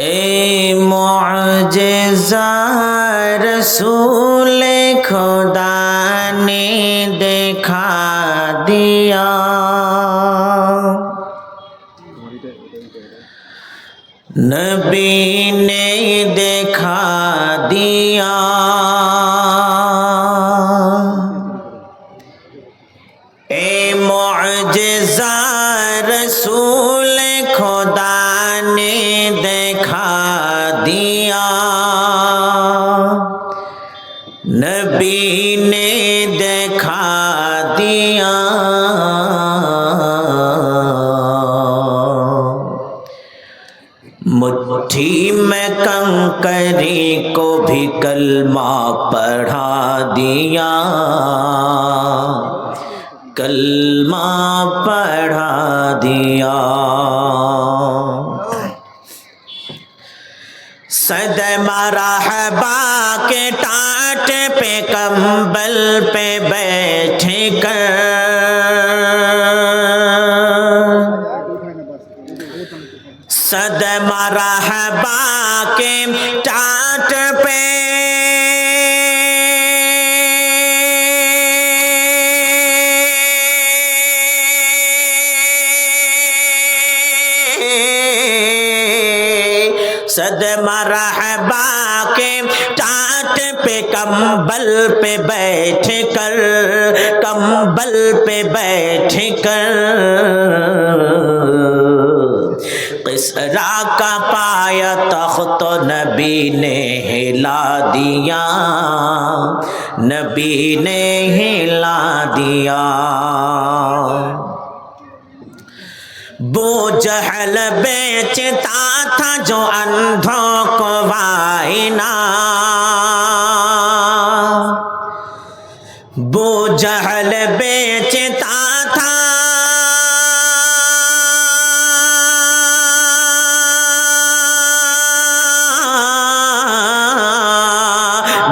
اے معجزہ رسول خدا نے دکھا دیا، نبی نے دکھا دیا، اے معجزہ رسول خدا نے دکھا دیا، نبی نے دکھا دیا، مٹھی میں کنکری کو بھی کلمہ پڑھا دیا، کلمہ پڑھا دیا، صد مرحبا کے ٹاٹ پہ کمبل پہ بیٹھ کر، صد مرحبا کے ٹاٹ پہ صد مرحبا کے ٹاٹ پہ کمبل پہ بیٹھ کر، کمبل پہ بیٹھ کر کسریٰ کا پایا تخت نبی نے ہلا دیا، نبی نے ہلا دیا، بو جہل بیچتا تھا جو اندھوں کو وائنا، بو جہل بیچتا تھا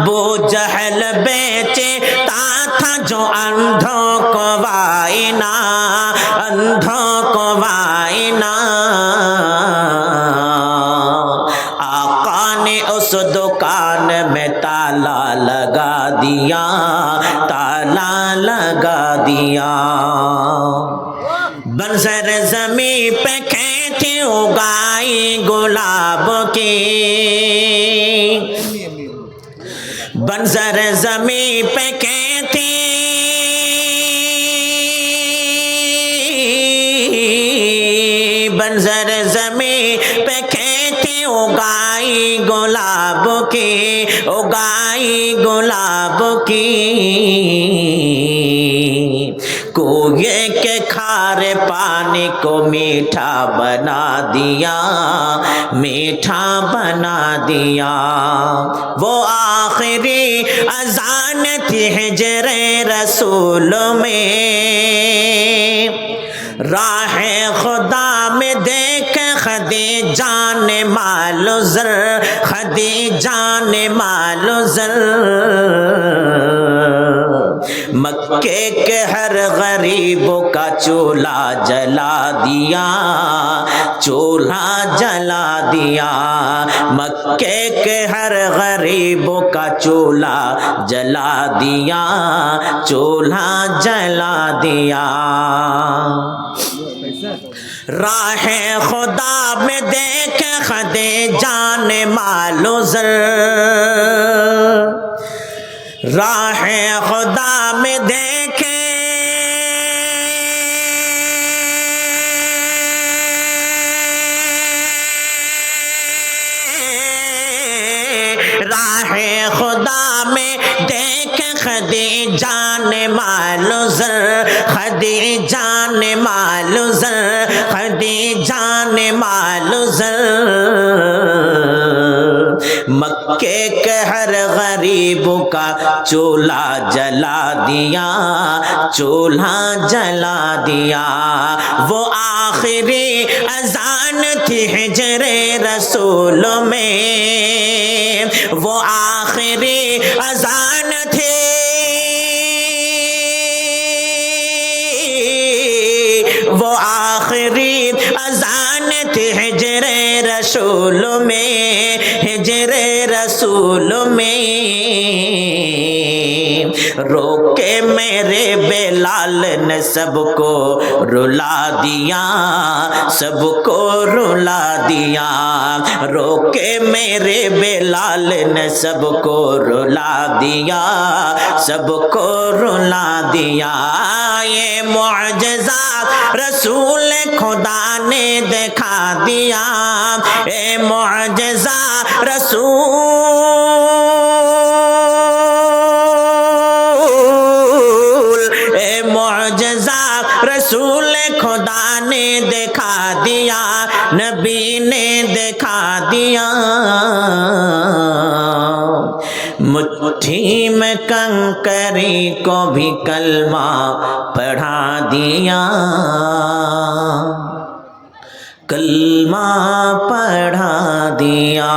بو جہل بیچتا تھا جو اندھوں کو وائنا، اندھوں کو وائنا، آقا نے اس دکان میں تالا لگا دیا، تالا لگا دیا، بنظر زمین پہ کھیتی اگائی گلاب کی، بنظر زمین پہ کھیتی بنظر زمین پہ کھیتی اگائی گلاب کی، اگائی گلاب کی، کوئے کے کھارے پانی کو میٹھا بنا دیا، میٹھا بنا دیا، وہ آخری اذان تھی ہجر رسول میں، راہ خدا میں دیکھ خدیجہ نے مال و زر، خدیجہ نے مال و زر، مکے کے ہر غریب کا چولہا جلا دیا، چولہا جلا دیا، مکے کے ہر غریب کا چولہا جلا دیا، چولہا جلا دیا، راہ خدا میں دیکھ خدیجہ نے مال و زر، راہ خدا میں دیکھے راہ خدا میں دیکھ خدیجہ نے مال و زر، خدیجہ نے مال و زر، خدیجہ نے مال و زر، مکے کے ہر غریب کا چولہا جلا دیا، چولہا جلا دیا، وہ آخری اذان تھی ہجر رسول میں، وہ آخری اذان تھی، وہ آخری اذان ہجرے رسول میں، ہجرے رسول میں روکے میرے بلال نے سب کو رلا دیا، سب کو رلا دیا، روکے میرے بلال نے سب کو رلا دیا، سب کو رلا دیا۔ یہ معجزہ رسول خدا نے دکھا دیا، اے معجزہ رسول، اے معجزہ رسول خدا نے دکھا دیا، نبی نے دکھا دیا۔ مٹھی میں کنکری کو بھی کلمہ پڑھا دیا، کلمہ پڑھا دیا۔